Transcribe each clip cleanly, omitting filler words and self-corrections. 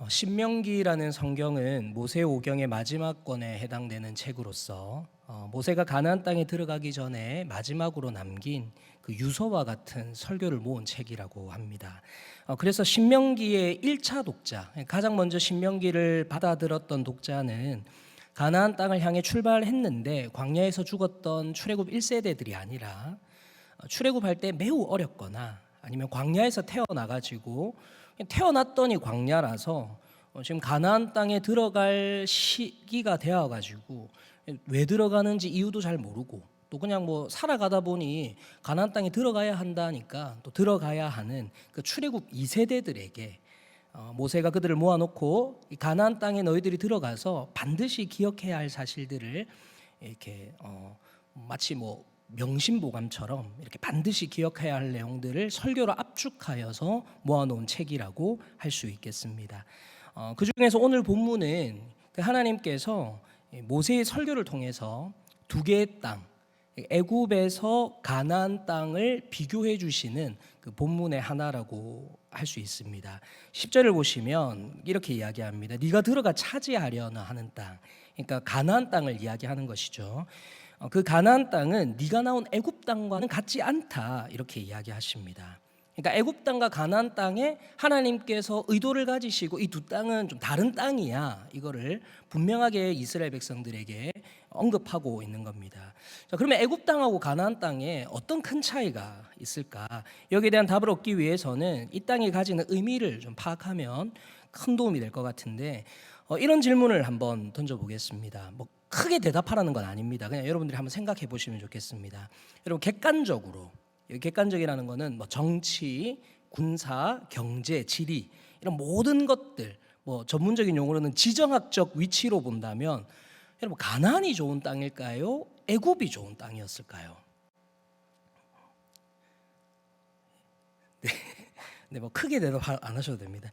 신명기라는 성경은 모세오경의 마지막 권에 해당되는 책으로서 모세가 가나안 땅에 들어가기 전에 마지막으로 남긴 그 유서와 같은 설교를 모은 책이라고 합니다. 그래서 신명기의 1차 독자, 가장 먼저 신명기를 받아들었던 독자는 가나안 땅을 향해 출발했는데 광야에서 죽었던 출애굽 1세대들이 아니라 출애굽할 때 매우 어렵거나 아니면 광야에서 태어나가지고 태어났더니 광야라서 지금 가나안 땅에 들어갈 시기가 되어가지고 왜 들어가는지 이유도 잘 모르고 또 그냥 뭐 살아가다 보니 가나안 땅에 들어가야 한다니까 또 들어가야 하는 그 출애굽 2세대들에게 모세가 그들을 모아놓고 이 가나안 땅에 너희들이 들어가서 반드시 기억해야 할 사실들을 이렇게 마치 뭐 명심보감처럼 이렇게 반드시 기억해야 할 내용들을 설교로 압축하여서 모아놓은 책이라고 할 수 있겠습니다. 그 중에서 오늘 본문은 하나님께서 모세의 설교를 통해서 두 개의 땅, 애굽에서 가나안 땅을 비교해 주시는 그 본문의 하나라고 할 수 있습니다. 10절을 보시면 이렇게 이야기합니다. 네가 들어가 차지하려나 하는 땅, 그러니까 가나안 땅을 이야기하는 것이죠. 그 가나안 땅은 네가 나온 애굽 땅과는 같지 않다 이렇게 이야기하십니다. 그러니까 애굽 땅과 가나안 땅에 하나님께서 의도를 가지시고 이 두 땅은 좀 다른 땅이야 이거를 분명하게 이스라엘 백성들에게 언급하고 있는 겁니다. 자, 그러면 애굽 땅하고 가나안 땅에 어떤 큰 차이가 있을까? 여기에 대한 답을 얻기 위해서는 이 땅이 가지는 의미를 좀 파악하면 큰 도움이 될 것 같은데 이런 질문을 한번 던져보겠습니다. 뭐 크게 대답하라는 건 아닙니다. 그냥 여러분들이 한번 생각해 보시면 좋겠습니다. 여러분 객관적으로, 객관적이라는 거는 뭐 정치, 군사, 경제, 지리 이런 모든 것들, 뭐 전문적인 용어로는 지정학적 위치로 본다면 여러분 가나안이 좋은 땅일까요? 애굽이 좋은 땅이었을까요? 네, 뭐 크게 대답 안 하셔도 됩니다.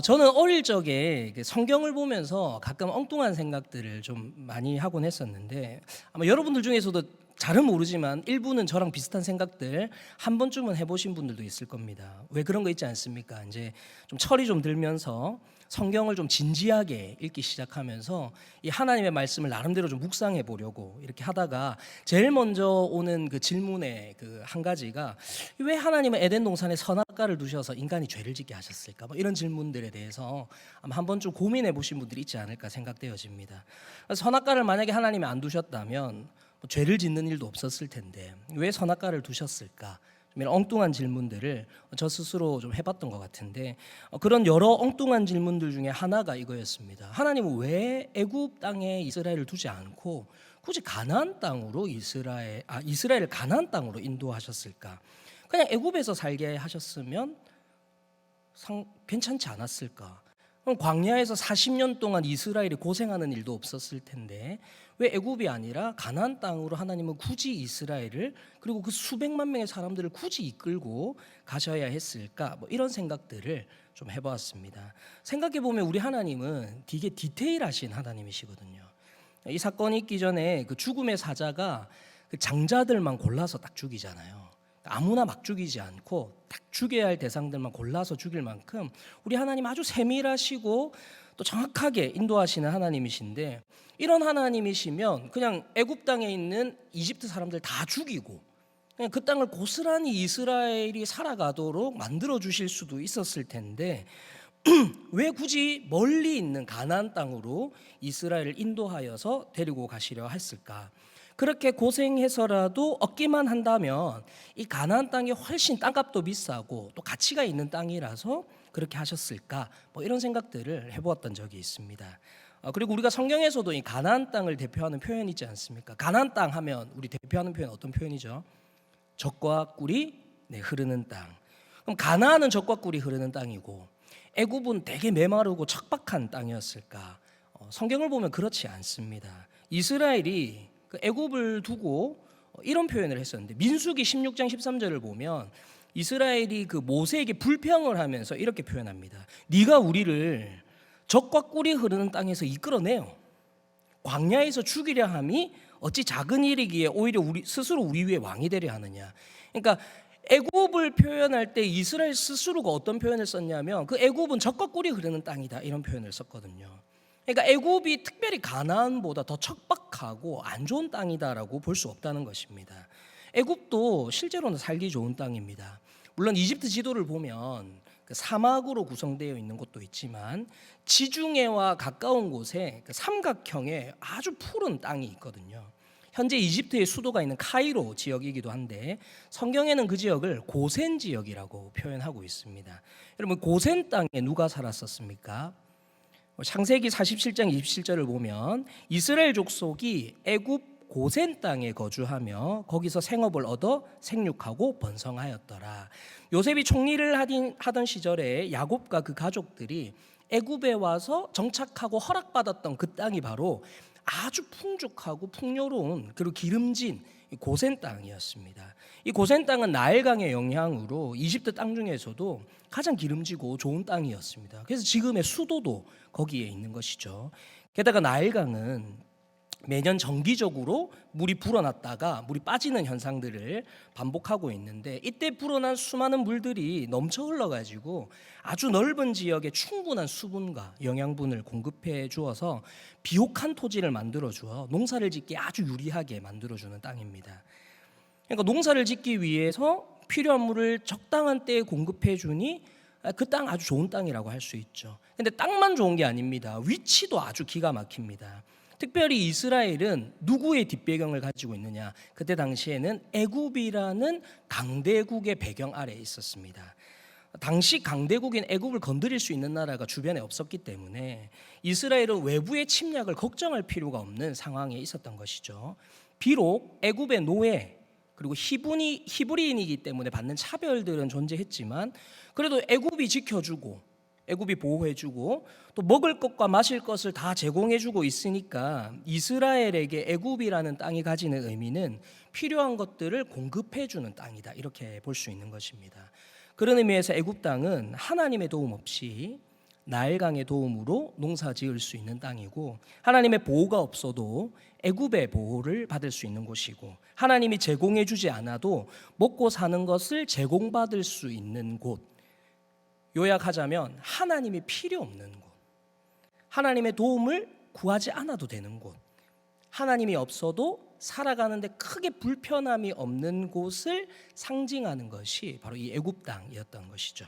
저는 어릴 적에 성경을 보면서 가끔 엉뚱한 생각들을 좀 많이 하곤 했었는데 아마 여러분들 중에서도 잘은 모르지만 일부는 저랑 비슷한 생각들 한 번쯤은 해보신 분들도 있을 겁니다. 왜 그런 거 있지 않습니까? 이제 좀 철이 좀 들면서 성경을 좀 진지하게 읽기 시작하면서 이 하나님의 말씀을 나름대로 좀 묵상해 보려고 이렇게 하다가 제일 먼저 오는 그 질문의 그 한 가지가 왜 하나님은 에덴 동산에 선악과를 두셔서 인간이 죄를 짓게 하셨을까? 뭐 이런 질문들에 대해서 아마 한 번쯤 고민해 보신 분들이 있지 않을까 생각되어집니다. 선악과를 만약에 하나님이 안 두셨다면 죄를 짓는 일도 없었을 텐데 왜 선악과를 두셨을까? 이런 엉뚱한 질문들을 저 스스로 좀 해봤던 것 같은데 그런 여러 엉뚱한 질문들 중에 하나가 이거였습니다. 하나님은 왜 애굽 땅에 이스라엘을 두지 않고 굳이 가나안 땅으로 이스라엘을 가나안 땅으로 인도하셨을까? 그냥 애굽에서 살게 하셨으면 괜찮지 않았을까? 그럼 광야에서 40년 동안 이스라엘이 고생하는 일도 없었을 텐데 왜 애굽이 아니라 가나안 땅으로 하나님은 굳이 이스라엘을 그리고 그 수백만 명의 사람들을 굳이 이끌고 가셔야 했을까? 뭐 이런 생각들을 좀 해보았습니다. 생각해 보면 우리 하나님은 되게 디테일하신 하나님이시거든요. 이 사건이 있기 전에 그 죽음의 사자가 그 장자들만 골라서 딱 죽이잖아요. 아무나 막 죽이지 않고 딱 죽여야 할 대상들만 골라서 죽일 만큼 우리 하나님 아주 세밀하시고 또 정확하게 인도하시는 하나님이신데 이런 하나님이시면 그냥 애굽 땅에 있는 이집트 사람들 다 죽이고 그냥 그 땅을 고스란히 이스라엘이 살아가도록 만들어 주실 수도 있었을 텐데 왜 굳이 멀리 있는 가나안 땅으로 이스라엘을 인도하여서 데리고 가시려 했을까? 그렇게 고생해서라도 얻기만 한다면 이 가나안 땅이 훨씬 땅값도 비싸고 또 가치가 있는 땅이라서 그렇게 하셨을까? 뭐 이런 생각들을 해보았던 적이 있습니다. 그리고 우리가 성경에서도 이 가나안 땅을 대표하는 표현이 있지 않습니까? 가나안 땅 하면 우리 대표하는 표현 어떤 표현이죠? 젖과 꿀이 흐르는 땅. 그럼 가나안은 젖과 꿀이 흐르는 땅이고 애굽은 되게 메마르고 척박한 땅이었을까? 성경을 보면 그렇지 않습니다. 이스라엘이 그 애굽을 두고 이런 표현을 했었는데 민수기 16장 13절을 보면 이스라엘이 그 모세에게 불평을 하면서 이렇게 표현합니다. 네가 우리를 젖과 꿀이 흐르는 땅에서 이끌어내요. 광야에서 죽이려 함이 어찌 작은 일이기에 오히려 우리 스스로 우리 위에 왕이 되려 하느냐. 그러니까 애굽을 표현할 때 이스라엘 스스로가 어떤 표현을 썼냐면 그 애굽은 젖과 꿀이 흐르는 땅이다 이런 표현을 썼거든요. 그러니까 애굽이 특별히 가나안보다 더 척박하고 안 좋은 땅이다라고 볼 수 없다는 것입니다. 애굽도 실제로는 살기 좋은 땅입니다. 물론 이집트 지도를 보면 그 사막으로 구성되어 있는 곳도 있지만 지중해와 가까운 곳에 그 삼각형의 아주 푸른 땅이 있거든요. 현재 이집트의 수도가 있는 카이로 지역이기도 한데 성경에는 그 지역을 고센 지역이라고 표현하고 있습니다. 여러분 고센 땅에 누가 살았었습니까? 창세기 47장 27절을 보면 이스라엘 족속이 애굽 고센 땅에 거주하며 거기서 생업을 얻어 생육하고 번성하였더라. 요셉이 총리를 하던 시절에 야곱과 그 가족들이 애굽에 와서 정착하고 허락받았던 그 땅이 바로 아주 풍족하고 풍요로운 그리고 기름진 고센 땅이었습니다. 이 고센 땅은 나일강의 영향으로 이집트 땅 중에서도 가장 기름지고 좋은 땅이었습니다. 그래서 지금의 수도도 거기에 있는 것이죠. 게다가 나일강은 매년 정기적으로 물이 불어났다가 물이 빠지는 현상들을 반복하고 있는데 이때 불어난 수많은 물들이 넘쳐 흘러가지고 아주 넓은 지역에 충분한 수분과 영양분을 공급해 주어서 비옥한 토지를 만들어 주어 농사를 짓기 아주 유리하게 만들어 주는 땅입니다. 그러니까 농사를 짓기 위해서 필요한 물을 적당한 때에 공급해 주니 그 땅 아주 좋은 땅이라고 할 수 있죠. 근데 땅만 좋은 게 아닙니다. 위치도 아주 기가 막힙니다. 특별히 이스라엘은 누구의 뒷배경을 가지고 있느냐? 그때 당시에는 애굽이라는 강대국의 배경 아래에 있었습니다. 당시 강대국인 애굽을 건드릴 수 있는 나라가 주변에 없었기 때문에 이스라엘은 외부의 침략을 걱정할 필요가 없는 상황에 있었던 것이죠. 비록 애굽의 노예 그리고 히브리인이기 때문에 받는 차별들은 존재했지만 그래도 애굽이 지켜주고 애굽이 보호해주고 또 먹을 것과 마실 것을 다 제공해주고 있으니까 이스라엘에게 애굽이라는 땅이 가지는 의미는 필요한 것들을 공급해주는 땅이다 이렇게 볼 수 있는 것입니다. 그런 의미에서 애굽 땅은 하나님의 도움 없이 나일강의 도움으로 농사 지을 수 있는 땅이고 하나님의 보호가 없어도 애굽의 보호를 받을 수 있는 곳이고 하나님이 제공해주지 않아도 먹고 사는 것을 제공받을 수 있는 곳, 요약하자면 하나님이 필요 없는 곳, 하나님의 도움을 구하지 않아도 되는 곳, 하나님이 없어도 살아가는데 크게 불편함이 없는 곳을 상징하는 것이 바로 이 애굽 땅이었던 것이죠.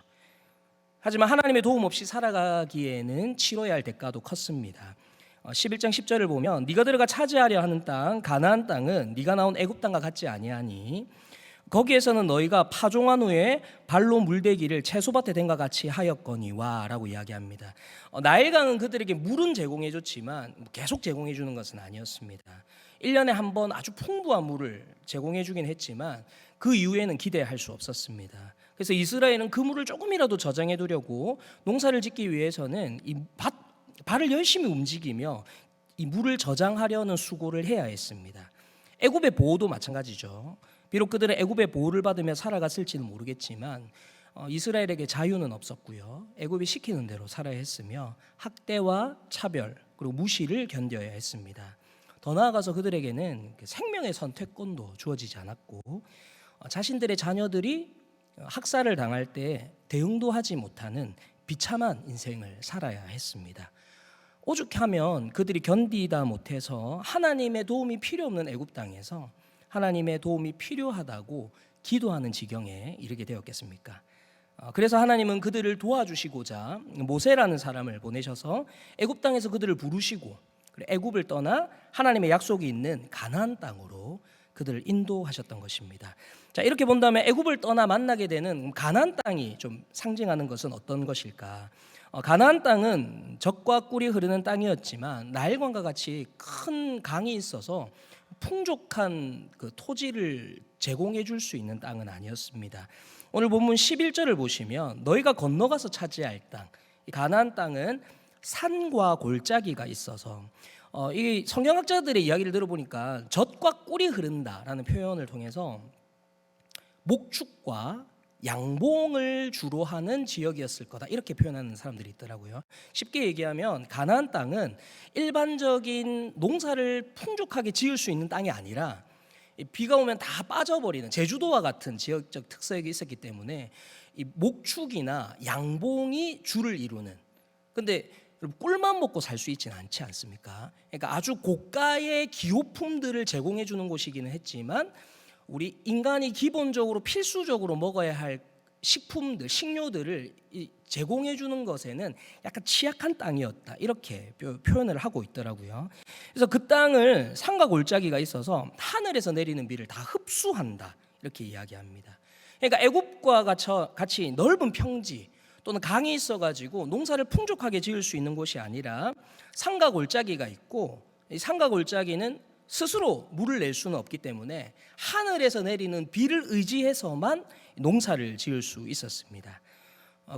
하지만 하나님의 도움 없이 살아가기에는 치러야 할 대가도 컸습니다. 11장 10절을 보면 네가 들어가 차지하려 하는 땅 가나안 땅은 네가 나온 애굽 땅과 같지 아니하니 거기에서는 너희가 파종한 후에 발로 물대기를 채소밭에 댄과 같이 하였거니와 라고 이야기합니다. 나일강은 그들에게 물은 제공해 줬지만 계속 제공해 주는 것은 아니었습니다. 1년에 한 번 아주 풍부한 물을 제공해 주긴 했지만 그 이후에는 기대할 수 없었습니다. 그래서 이스라엘은 그 물을 조금이라도 저장해 두려고 농사를 짓기 위해서는 이 발을 열심히 움직이며 이 물을 저장하려는 수고를 해야 했습니다. 애굽의 보호도 마찬가지죠. 비록 그들은 애굽의 보호를 받으며 살아갔을지는 모르겠지만 이스라엘에게 자유는 없었고요. 애굽이 시키는 대로 살아야 했으며 학대와 차별 그리고 무시를 견뎌야 했습니다. 더 나아가서 그들에게는 생명의 선택권도 주어지지 않았고 자신들의 자녀들이 학살을 당할 때 대응도 하지 못하는 비참한 인생을 살아야 했습니다. 오죽하면 그들이 견디다 못해서 하나님의 도움이 필요 없는 애굽 땅에서 하나님의 도움이 필요하다고 기도하는 지경에 이르게 되었겠습니까? 그래서 하나님은 그들을 도와주시고자 모세라는 사람을 보내셔서 애굽 땅에서 그들을 부르시고 애굽을 떠나 하나님의 약속이 있는 가나안 땅으로 그들을 인도하셨던 것입니다. 자, 이렇게 본다면 애굽을 떠나 만나게 되는 가나안 땅이 좀 상징하는 것은 어떤 것일까? 가나안 땅은 젖과 꿀이 흐르는 땅이었지만 나일강과 같이 큰 강이 있어서 풍족한 그 토지를 제공해 줄 수 있는 땅은 아니었습니다. 오늘 본문 11절을 보시면 너희가 건너가서 차지할 땅, 이 가나안 땅은 산과 골짜기가 있어서 이 성경학자들의 이야기를 들어보니까 젖과 꿀이 흐른다라는 표현을 통해서 목축과 양봉을 주로 하는 지역이었을 거다 이렇게 표현하는 사람들이 있더라고요. 쉽게 얘기하면 가나안 땅은 일반적인 농사를 풍족하게 지을 수 있는 땅이 아니라 비가 오면 다 빠져버리는 제주도와 같은 지역적 특색이 있었기 때문에 이 목축이나 양봉이 주를 이루는, 근데 꿀만 먹고 살 수 있지는 않지 않습니까? 그러니까 아주 고가의 기호품들을 제공해 주는 곳이기는 했지만 우리 인간이 기본적으로 필수적으로 먹어야 할 식품들, 식료들을 제공해 주는 것에는 약간 취약한 땅이었다, 이렇게 표현을 하고 있더라고요. 그래서 그 땅을 산과 골짜기가 있어서 하늘에서 내리는 비를 다 흡수한다, 이렇게 이야기합니다. 그러니까 애굽과 같이 넓은 평지 또는 강이 있어가지고 농사를 풍족하게 지을 수 있는 곳이 아니라 산과 골짜기가 있고, 이 산과 골짜기는 스스로 물을 낼 수는 없기 때문에 하늘에서 내리는 비를 의지해서만 농사를 지을 수 있었습니다.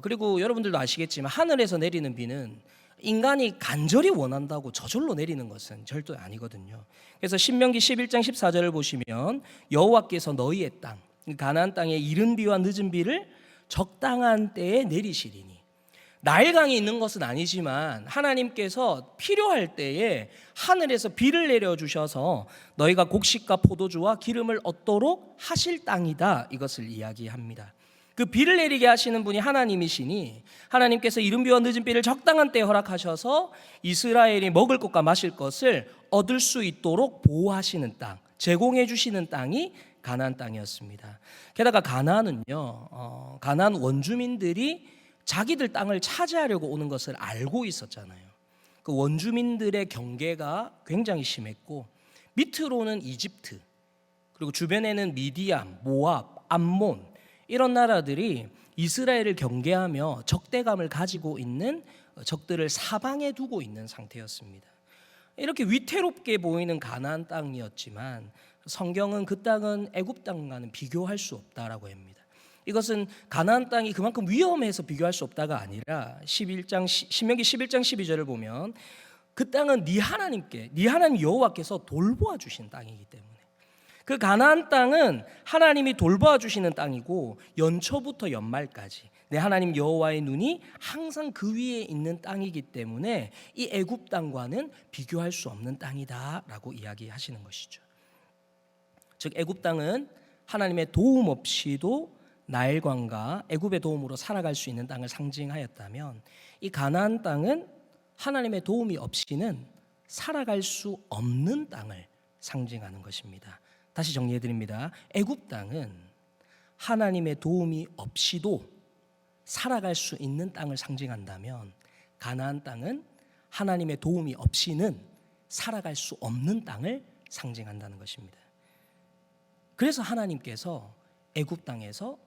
그리고 여러분들도 아시겠지만 하늘에서 내리는 비는 인간이 간절히 원한다고 저절로 내리는 것은 절대 아니거든요. 그래서 신명기 11장 14절을 보시면 여호와께서 너희의 땅, 가나안 땅에 이른 비와 늦은 비를 적당한 때에 내리시리니, 나일강이 있는 것은 아니지만 하나님께서 필요할 때에 하늘에서 비를 내려주셔서 너희가 곡식과 포도주와 기름을 얻도록 하실 땅이다, 이것을 이야기합니다. 그 비를 내리게 하시는 분이 하나님이시니 하나님께서 이른 비와 늦은 비를 적당한 때에 허락하셔서 이스라엘이 먹을 것과 마실 것을 얻을 수 있도록 보호하시는 땅, 제공해 주시는 땅이 가나안 땅이었습니다. 게다가 가나안은요, 가나안 원주민들이 자기들 땅을 차지하려고 오는 것을 알고 있었잖아요. 그 원주민들의 경계가 굉장히 심했고 밑으로는 이집트, 그리고 주변에는 미디안, 모압, 암몬, 이런 나라들이 이스라엘을 경계하며 적대감을 가지고 있는 적들을 사방에 두고 있는 상태였습니다. 이렇게 위태롭게 보이는 가나안 땅이었지만 성경은 그 땅은 애굽 땅과는 비교할 수 없다라고 합니다. 이것은 가나안 땅이 그만큼 위험해서 비교할 수 없다가 아니라 신명기 11장 12절을 보면 그 땅은 네 하나님 여호와께서 돌보아 주신 땅이기 때문에, 그 가나안 땅은 하나님이 돌보아 주시는 땅이고 연초부터 연말까지 내 하나님 여호와의 눈이 항상 그 위에 있는 땅이기 때문에 이 애굽 땅과는 비교할 수 없는 땅이다라고 이야기하시는 것이죠. 즉 애굽 땅은 하나님의 도움 없이도 나일강과 애굽의 도움으로 살아갈 수 있는 땅을 상징하였다면, 이 가나안 땅은 하나님의 도움이 없이는 살아갈 수 없는 땅을 상징하는 것입니다. 다시 정리해 드립니다. 애굽 땅은 하나님의 도움이 없이도 살아갈 수 있는 땅을 상징한다면, 가나안 땅은 하나님의 도움이 없이는 살아갈 수 없는 땅을 상징한다는 것입니다. 그래서 하나님께서 애굽 땅에서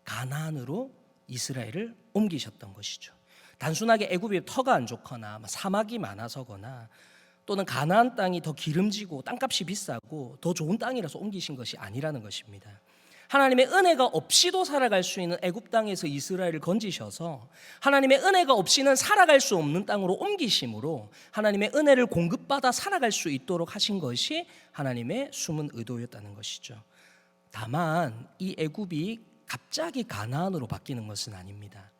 가나안으로 이스라엘을 옮기셨던 것이죠. 단순하게 애굽이 터가 안 좋거나 사막이 많아서거나 또는 가나안 땅이 더 기름지고 땅값이 비싸고 더 좋은 땅이라서 옮기신 것이 아니라는 것입니다. 하나님의 은혜가 없이도 살아갈 수 있는 애굽 땅에서 이스라엘을 건지셔서 하나님의 은혜가 없이는 살아갈 수 없는 땅으로 옮기심으로 하나님의 은혜를 공급받아 살아갈 수 있도록 하신 것이 하나님의 숨은 의도였다는 것이죠. 다만 이 애굽이 갑자기 가나안으로 바뀌는 것은 아닙니다.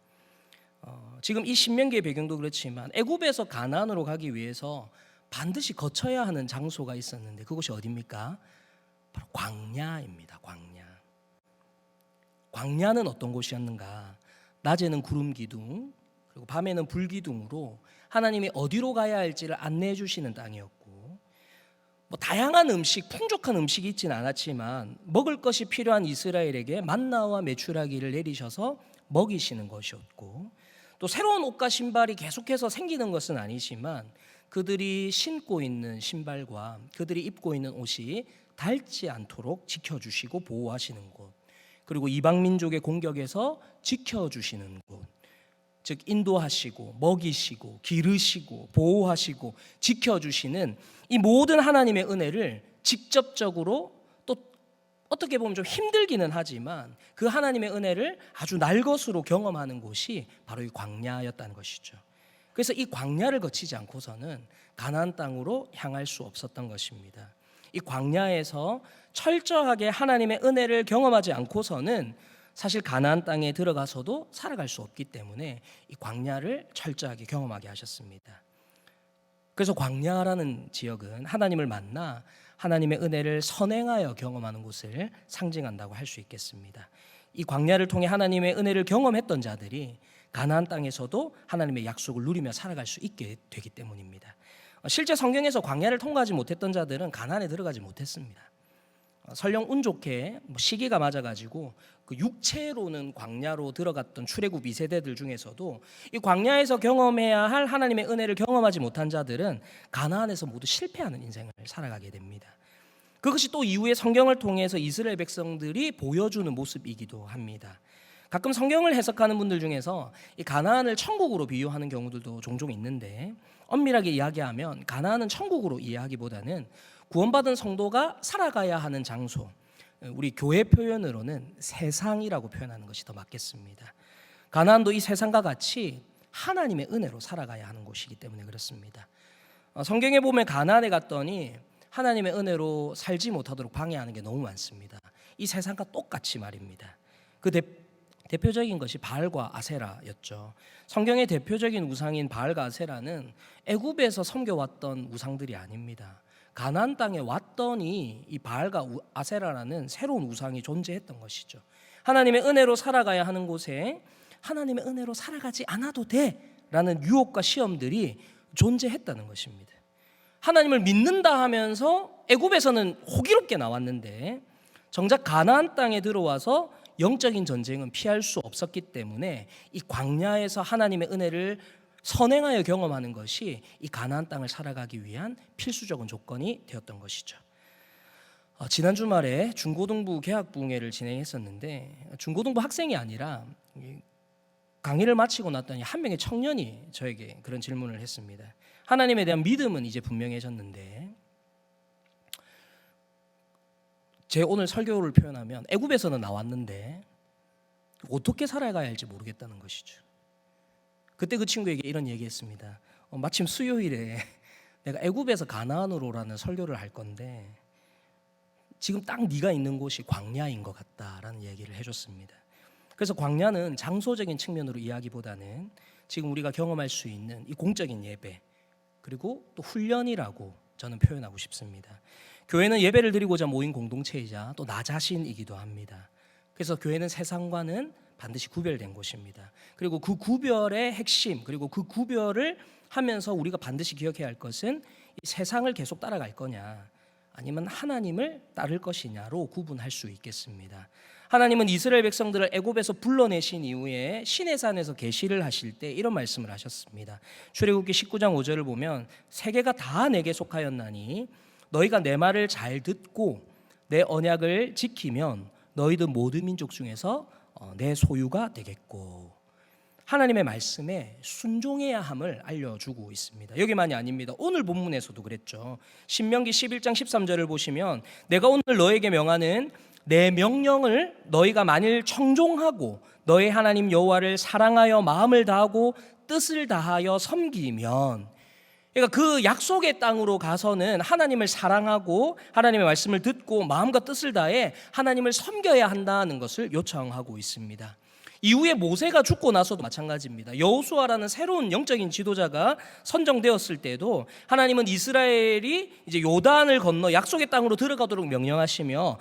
지금 이 신명기의 배경도 그렇지만 애굽에서 가나안으로 가기 위해서 반드시 거쳐야 하는 장소가 있었는데 그것이 어디입니까? 바로 광야입니다. 광야는 어떤 곳이었는가? 낮에는 구름 기둥, 그리고 밤에는 불 기둥으로 하나님이 어디로 가야 할지를 안내해 주시는 땅이었고, 다양한 음식, 풍족한 음식이 있지는 않았지만 먹을 것이 필요한 이스라엘에게 만나와 메추라기를 내리셔서 먹이시는 것이었고, 또 새로운 옷과 신발이 계속해서 생기는 것은 아니지만 그들이 신고 있는 신발과 그들이 입고 있는 옷이 닳지 않도록 지켜주시고 보호하시는 곳, 그리고 이방 민족의 공격에서 지켜주시는 곳, 즉 인도하시고 먹이시고 기르시고 보호하시고 지켜주시는 이 모든 하나님의 은혜를 직접적으로, 또 어떻게 보면 좀 힘들기는 하지만 그 하나님의 은혜를 아주 날것으로 경험하는 곳이 바로 이 광야였다는 것이죠. 그래서 이 광야를 거치지 않고서는 가나안 땅으로 향할 수 없었던 것입니다. 이 광야에서 철저하게 하나님의 은혜를 경험하지 않고서는 사실 가나안 땅에 들어가서도 살아갈 수 없기 때문에 이 광야를 철저하게 경험하게 하셨습니다. 그래서 광야라는 지역은 하나님을 만나 하나님의 은혜를 선행하여 경험하는 곳을 상징한다고 할 수 있겠습니다. 이 광야를 통해 하나님의 은혜를 경험했던 자들이 가나안 땅에서도 하나님의 약속을 누리며 살아갈 수 있게 되기 때문입니다. 실제 성경에서 광야를 통과하지 못했던 자들은 가나안에 들어가지 못했습니다. 설령 운 좋게 시기가 맞아가지고 그 육체로는 광야로 들어갔던 출애굽 2세대들 중에서도 이 광야에서 경험해야 할 하나님의 은혜를 경험하지 못한 자들은 가나안에서 모두 실패하는 인생을 살아가게 됩니다. 그것이 또 이후에 성경을 통해서 이스라엘 백성들이 보여주는 모습이기도 합니다. 가끔 성경을 해석하는 분들 중에서 이 가나안을 천국으로 비유하는 경우들도 종종 있는데, 엄밀하게 이야기하면 가나안은 천국으로 이해하기보다는 구원받은 성도가 살아가야 하는 장소, 우리 교회 표현으로는 세상이라고 표현하는 것이 더 맞겠습니다. 가나안도 이 세상과 같이 하나님의 은혜로 살아가야 하는 곳이기 때문에 그렇습니다. 성경에 보면 가나안에 갔더니 하나님의 은혜로 살지 못하도록 방해하는 게 너무 많습니다. 이 세상과 똑같이 말입니다. 그 대표적인 것이 바알과 아세라였죠. 성경의 대표적인 우상인 바알과 아세라는 애굽에서 섬겨왔던 우상들이 아닙니다. 가나안 땅에 왔더니 이 바알과 아세라라는 새로운 우상이 존재했던 것이죠. 하나님의 은혜로 살아가야 하는 곳에 하나님의 은혜로 살아가지 않아도 돼라는 유혹과 시험들이 존재했다는 것입니다. 하나님을 믿는다 하면서 애굽에서는 호기롭게 나왔는데 정작 가나안 땅에 들어와서 영적인 전쟁은 피할 수 없었기 때문에 이 광야에서 하나님의 은혜를 선행하여 경험하는 것이 이 가나안 땅을 살아가기 위한 필수적인 조건이 되었던 것이죠. 지난 주말에 중고등부 개학부흥회를 진행했었는데 중고등부 학생이 아니라 강의를 마치고 났더니 한 명의 청년이 저에게 그런 질문을 했습니다. 하나님에 대한 믿음은 이제 분명해졌는데 제 오늘 설교를 표현하면 애굽에서는 나왔는데 어떻게 살아가야 할지 모르겠다는 것이죠. 그때 그 친구에게 이런 얘기했습니다. 마침 수요일에 내가 애굽에서 가나안으로라는 설교를 할 건데 지금 딱 네가 있는 곳이 광야인 것 같다라는 얘기를 해줬습니다. 그래서 광야는 장소적인 측면으로 이야기보다는 지금 우리가 경험할 수 있는 이 공적인 예배 그리고 또 훈련이라고 저는 표현하고 싶습니다. 교회는 예배를 드리고자 모인 공동체이자 또 나 자신이기도 합니다. 그래서 교회는 세상과는 반드시 구별된 곳입니다. 그리고 그 구별의 핵심, 그리고 그 구별을 하면서 우리가 반드시 기억해야 할 것은 이 세상을 계속 따라갈 거냐 아니면 하나님을 따를 것이냐로 구분할 수 있겠습니다. 하나님은 이스라엘 백성들을 애굽에서 불러내신 이후에 시내산에서 계시를 하실 때 이런 말씀을 하셨습니다. 출애굽기 19장 5절을 보면 세계가 다 내게 속하였나니 너희가 내 말을 잘 듣고 내 언약을 지키면 너희들 모든 민족 중에서 내 소유가 되겠고, 하나님의 말씀에 순종해야 함을 알려주고 있습니다. 여기만이 아닙니다. 오늘 본문에서도 그랬죠. 신명기 11장 13절을 보시면 내가 오늘 너에게 명하는 내 명령을 너희가 만일 청종하고 너희 하나님 여호와를 사랑하여 마음을 다하고 뜻을 다하여 섬기면, 그러니까 그 약속의 땅으로 가서는 하나님을 사랑하고 하나님의 말씀을 듣고 마음과 뜻을 다해 하나님을 섬겨야 한다는 것을 요청하고 있습니다. 이후에 모세가 죽고 나서도 마찬가지입니다. 여호수아라는 새로운 영적인 지도자가 선정되었을 때도 하나님은 이스라엘이 이제 요단을 건너 약속의 땅으로 들어가도록 명령하시며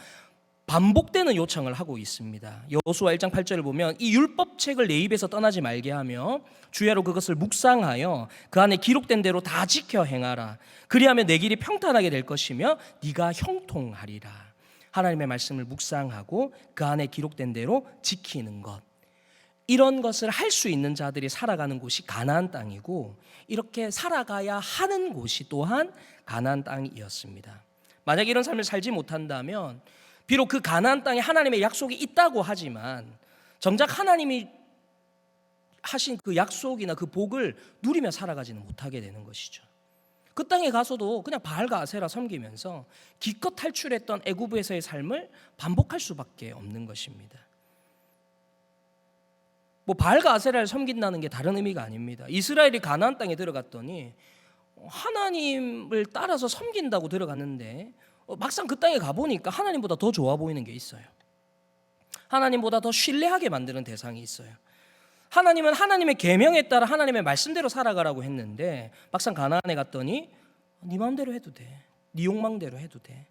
반복되는 요청을 하고 있습니다. 여호수아 1장 8절을 보면 이 율법책을 내 입에서 떠나지 말게 하며 주야로 그것을 묵상하여 그 안에 기록된 대로 다 지켜 행하라. 그리하면 내 길이 평탄하게 될 것이며 네가 형통하리라. 하나님의 말씀을 묵상하고 그 안에 기록된 대로 지키는 것, 이런 것을 할 수 있는 자들이 살아가는 곳이 가나안 땅이고, 이렇게 살아가야 하는 곳이 또한 가나안 땅이었습니다. 만약 이런 삶을 살지 못한다면 비록 그 가나안 땅에 하나님의 약속이 있다고 하지만 정작 하나님이 하신 그 약속이나 그 복을 누리며 살아가지는 못하게 되는 것이죠. 그 땅에 가서도 그냥 바알과 아세라 섬기면서 기껏 탈출했던 애굽에서의 삶을 반복할 수밖에 없는 것입니다. 바알과 아세라를 섬긴다는 게 다른 의미가 아닙니다. 이스라엘이 가나안 땅에 들어갔더니 하나님을 따라서 섬긴다고 들어갔는데 막상 그 땅에 가보니까 하나님보다 더 좋아 보이는 게 있어요. 하나님보다 더 신뢰하게 만드는 대상이 있어요. 하나님은 하나님의 계명에 따라 하나님의 말씀대로 살아가라고 했는데 막상 가나안에 갔더니 네 마음대로 해도 돼. 네 욕망대로 해도 돼.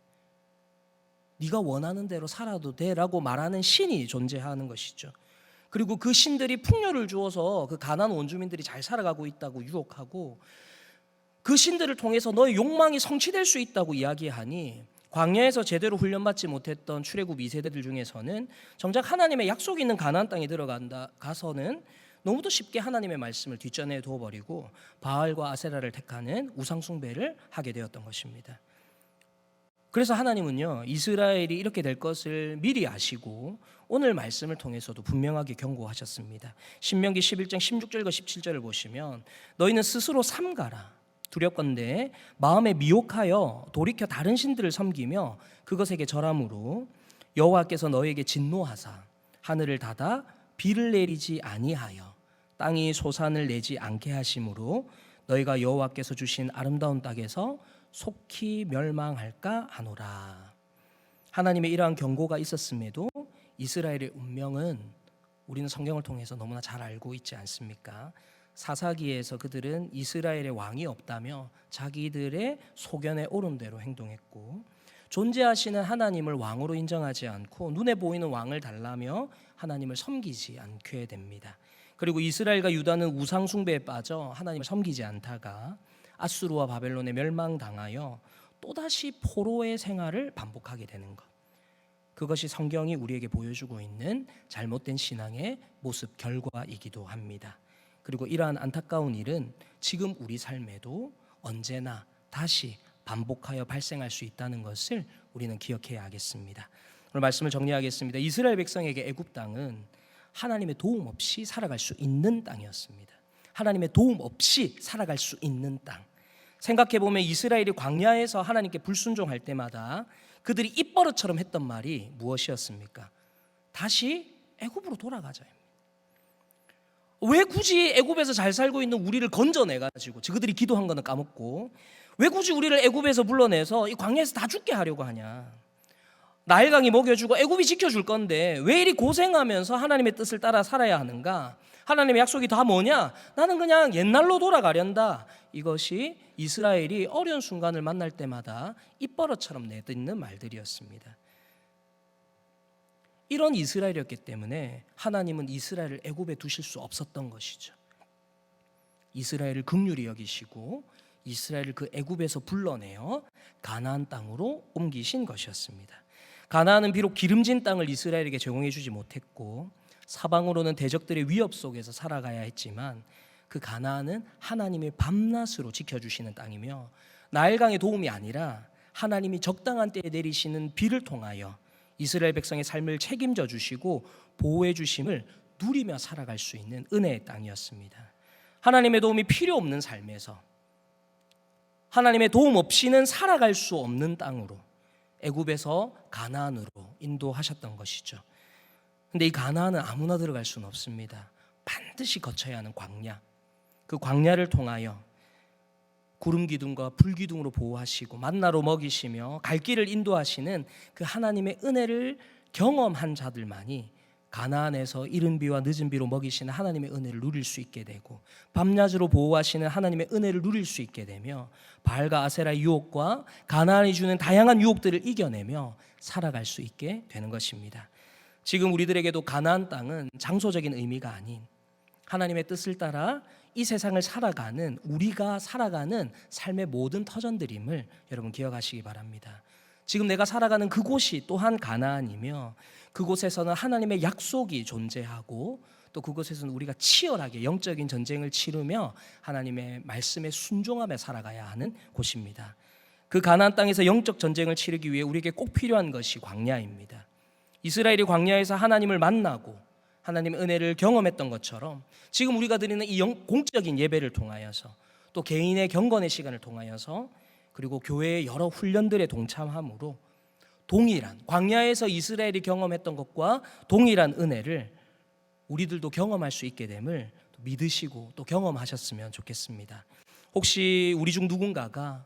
네가 원하는 대로 살아도 돼라고 말하는 신이 존재하는 것이죠. 그리고 그 신들이 풍요를 주어서 그 가나안 원주민들이 잘 살아가고 있다고 유혹하고 그 신들을 통해서 너의 욕망이 성취될 수 있다고 이야기하니 광야에서 제대로 훈련받지 못했던 출애굽 2세대들 중에서는 정작 하나님의 약속이 있는 가나안 땅에 가서는 너무도 쉽게 하나님의 말씀을 뒷전에 두어버리고 바알과 아세라를 택하는 우상 숭배를 하게 되었던 것입니다. 그래서 하나님은요, 이스라엘이 이렇게 될 것을 미리 아시고 오늘 말씀을 통해서도 분명하게 경고하셨습니다. 신명기 11장 16절과 17절을 보시면 너희는 스스로 삼가라. 두렵건대 마음에 미혹하여 돌이켜 다른 신들을 섬기며 그것에게 절함으로 여호와께서 너희에게 진노하사 하늘을 닫아 비를 내리지 아니하여 땅이 소산을 내지 않게 하심으로 너희가 여호와께서 주신 아름다운 땅에서 속히 멸망할까 하노라. 하나님의 이러한 경고가 있었음에도 이스라엘의 운명은 우리는 성경을 통해서 너무나 잘 알고 있지 않습니까? 사사기에서 그들은 이스라엘의 왕이 없다며 자기들의 소견에 옳은 대로 행동했고 존재하시는 하나님을 왕으로 인정하지 않고 눈에 보이는 왕을 달라며 하나님을 섬기지 않게 됩니다. 그리고 이스라엘과 유다는 우상 숭배에 빠져 하나님을 섬기지 않다가 아수르와 바벨론에 멸망당하여 또다시 포로의 생활을 반복하게 되는 것. 그것이 성경이 우리에게 보여주고 있는 잘못된 신앙의 모습 결과이기도 합니다. 그리고 이러한 안타까운 일은 지금 우리 삶에도 언제나 다시 반복하여 발생할 수 있다는 것을 우리는 기억해야 하겠습니다. 오늘 말씀을 정리하겠습니다. 이스라엘 백성에게 애굽 땅은 하나님의 도움 없이 살아갈 수 있는 땅이었습니다. 하나님의 도움 없이 살아갈 수 있는 땅. 생각해보면 이스라엘이 광야에서 하나님께 불순종할 때마다 그들이 입버릇처럼 했던 말이 무엇이었습니까? 다시 애굽으로 돌아가자입니다. 왜 굳이 애굽에서 잘 살고 있는 우리를 건져내가지고 그들이 기도한 거는 까먹고 왜 굳이 우리를 애굽에서 불러내서 이 광야에서 다 죽게 하려고 하냐? 나일강이 먹여주고 애굽이 지켜줄 건데 왜 이리 고생하면서 하나님의 뜻을 따라 살아야 하는가? 하나님의 약속이 다 뭐냐? 나는 그냥 옛날로 돌아가련다. 이것이 이스라엘이 어려운 순간을 만날 때마다 입버릇처럼 내딛는 말들이었습니다. 이런 이스라엘이었기 때문에 하나님은 이스라엘을 애굽에 두실 수 없었던 것이죠. 이스라엘을 긍휼히 여기시고 이스라엘을 그 애굽에서 불러내어 가나안 땅으로 옮기신 것이었습니다. 가나안은 비록 기름진 땅을 이스라엘에게 제공해 주지 못했고 사방으로는 대적들의 위협 속에서 살아가야 했지만 그 가나안은 하나님의 밤낮으로 지켜주시는 땅이며 나일강의 도움이 아니라 하나님이 적당한 때에 내리시는 비를 통하여 이스라엘 백성의 삶을 책임져 주시고 보호해 주심을 누리며 살아갈 수 있는 은혜의 땅이었습니다. 하나님의 도움이 필요 없는 삶에서 하나님의 도움 없이는 살아갈 수 없는 땅으로 애굽에서 가나안으로 인도하셨던 것이죠. 근데 이 가나안은 아무나 들어갈 수는 없습니다. 반드시 거쳐야 하는 광야. 그 광야를 통하여 구름 기둥과 불 기둥으로 보호하시고 만나로 먹이시며 갈 길을 인도하시는 그 하나님의 은혜를 경험한 자들만이 가나안에서 이른 비와 늦은 비로 먹이시는 하나님의 은혜를 누릴 수 있게 되고 밤낮으로 보호하시는 하나님의 은혜를 누릴 수 있게 되며 바알과 아세라의 유혹과 가나안이 주는 다양한 유혹들을 이겨내며 살아갈 수 있게 되는 것입니다. 지금 우리들에게도 가나안 땅은 장소적인 의미가 아닌 하나님의 뜻을 따라 이 세상을 살아가는 우리가 살아가는 삶의 모든 터전들임을 여러분 기억하시기 바랍니다. 지금 내가 살아가는 그곳이 또한 가나안이며 그곳에서는 하나님의 약속이 존재하고 또 그곳에서는 우리가 치열하게 영적인 전쟁을 치르며 하나님의 말씀에 순종하며 살아가야 하는 곳입니다. 그 가나안 땅에서 영적 전쟁을 치르기 위해 우리에게 꼭 필요한 것이 광야입니다. 이스라엘이 광야에서 하나님을 만나고 하나님의 은혜를 경험했던 것처럼 지금 우리가 드리는 이 공적인 예배를 통하여서 또 개인의 경건의 시간을 통하여서 그리고 교회의 여러 훈련들에 동참함으로 동일한 광야에서 이스라엘이 경험했던 것과 동일한 은혜를 우리들도 경험할 수 있게 됨을 믿으시고 또 경험하셨으면 좋겠습니다. 혹시 우리 중 누군가가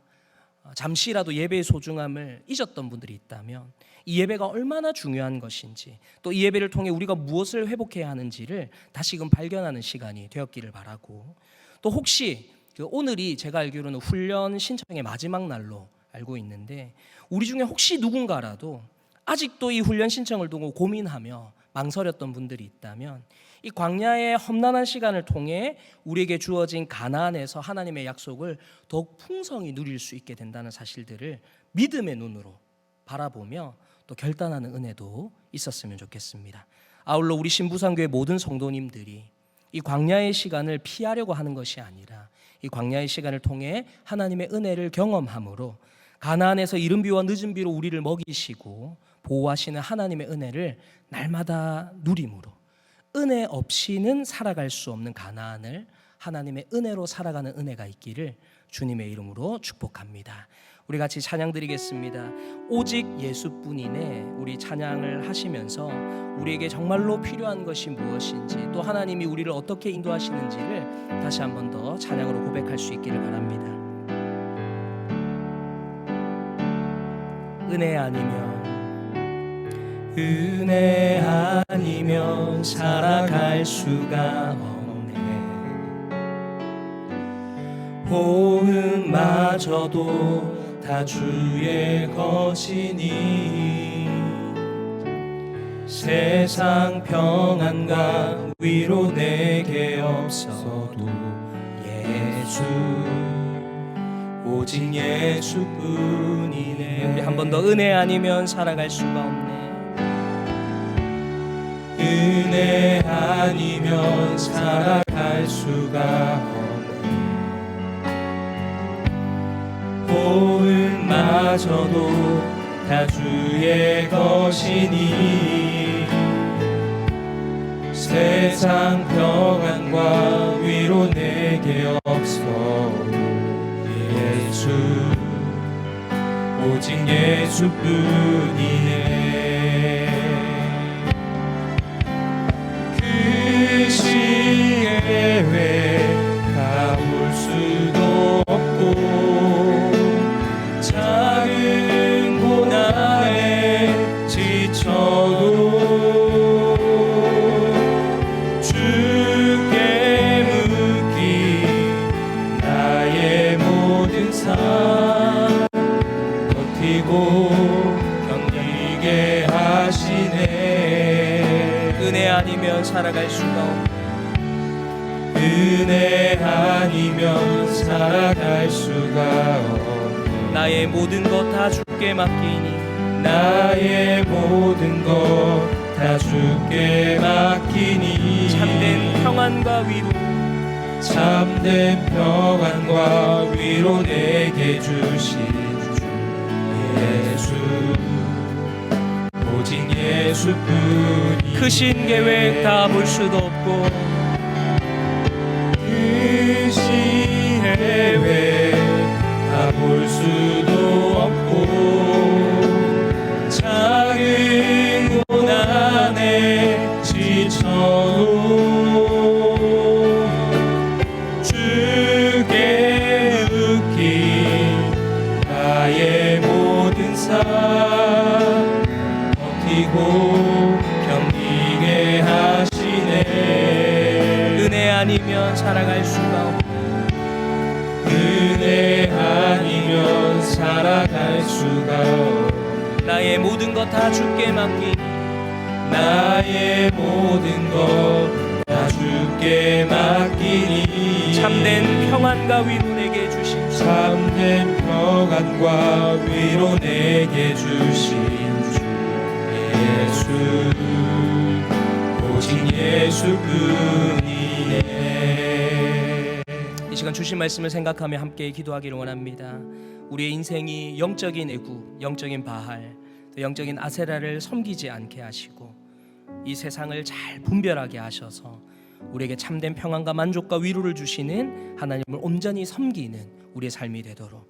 잠시라도 예배의 소중함을 잊었던 분들이 있다면 이 예배가 얼마나 중요한 것인지 또 이 예배를 통해 우리가 무엇을 회복해야 하는지를 다시금 발견하는 시간이 되었기를 바라고 또 혹시 오늘이 제가 알기로는 훈련 신청의 마지막 날로 알고 있는데, 우리 중에 혹시 누군가라도 아직도 이 훈련 신청을 두고 고민하며 망설였던 분들이 있다면, 이 광야의 험난한 시간을 통해 우리에게 주어진 가나안에서 하나님의 약속을 더욱 풍성히 누릴 수 있게 된다는 사실들을 믿음의 눈으로 바라보며 또 결단하는 은혜도 있었으면 좋겠습니다. 아울러 우리 신부상교회 모든 성도님들이 이 광야의 시간을 피하려고 하는 것이 아니라 이 광야의 시간을 통해 하나님의 은혜를 경험함으로 가나안에서 이른 비와 늦은 비로 우리를 먹이시고 보호하시는 하나님의 은혜를 날마다 누림으로 은혜 없이는 살아갈 수 없는 가나안을 하나님의 은혜로 살아가는 은혜가 있기를 주님의 이름으로 축복합니다. 우리 같이 찬양 드리겠습니다. 오직 예수뿐이네. 우리 찬양을 하시면서 우리에게 정말로 필요한 것이 무엇인지, 또 하나님이 우리를 어떻게 인도하시는지를 다시 한 번 더 찬양으로 고백할 수 있기를 바랍니다. 은혜 아니면 살아갈 수가 없네. 호흡마저도 다 주의 것이니 세상 평안과 위로 내게 없어도 예수, 오직 예수뿐이네. 우리 한 번 더 은혜 아니면 살아갈 수가 없네. 은혜 아니면 살아갈 수가 없네. 호흡마저도 다 주의 것이니 세상 평안과 위로 내게 없어도 예수, 오직 예수뿐이네. 그 시에 왜 가볼 수도 없고 작은 고난에 지쳐도 주께 묻기 나의 모든 삶 버티고 견디게 하시네. 은혜 아니면 살아갈 수가 없네. 은혜 아니면 살아갈 수가 없네. 나의 모든 것 다 주께 맡기니, 나의 모든 것 다 주께 맡기니 참된 평안과 위로, 참된 평안과 위로 내게 주신 주 예수, 오직 예수뿐이. 크신 계획 다 볼 수도 없고 그 시의 왜 다 볼 수도 없고 작은 고난에 지쳐도 주께 묻기 나의 모든 삶 버티고 견디게 하시네. 은혜 아니면 살아갈 수가 없네. 은혜 아니면 살아갈 수가 없네. 나의 모든 것 다 주께 맡기니, 나의 모든 것 다 주께 맡기니 참된 평안과 위로 내게 주신 주, 참된 평안과 위로 내게 주신 주 예수, 오직 예수뿐이네. 이 시간 주신 말씀을 생각하며 함께 기도하기를 원합니다. 우리의 인생이 영적인 애국, 영적인 바알, 영적인 아세라를 섬기지 않게 하시고 이 세상을 잘 분별하게 하셔서 우리에게 참된 평안과 만족과 위로를 주시는 하나님을 온전히 섬기는 우리의 삶이 되도록,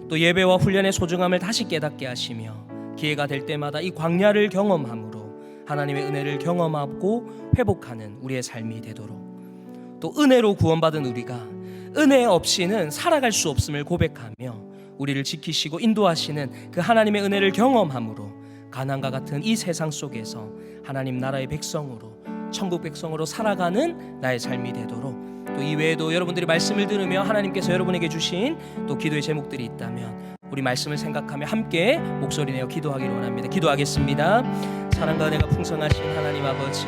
또 예배와 훈련의 소중함을 다시 깨닫게 하시며 기회가 될 때마다 이 광야를 경험함으로 하나님의 은혜를 경험하고 회복하는 우리의 삶이 되도록, 또 은혜로 구원받은 우리가 은혜 없이는 살아갈 수 없음을 고백하며 우리를 지키시고 인도하시는 그 하나님의 은혜를 경험함으로 가난과 같은 이 세상 속에서 하나님 나라의 백성으로, 천국 백성으로 살아가는 나의 삶이 되도록, 또 이외에도 여러분들이 말씀을 들으며 하나님께서 여러분에게 주신 또 기도의 제목들이 있다면 우리 말씀을 생각하며 함께 목소리 내어 기도하기를 원합니다. 기도하겠습니다. 사랑과 은혜가 풍성하신 하나님 아버지,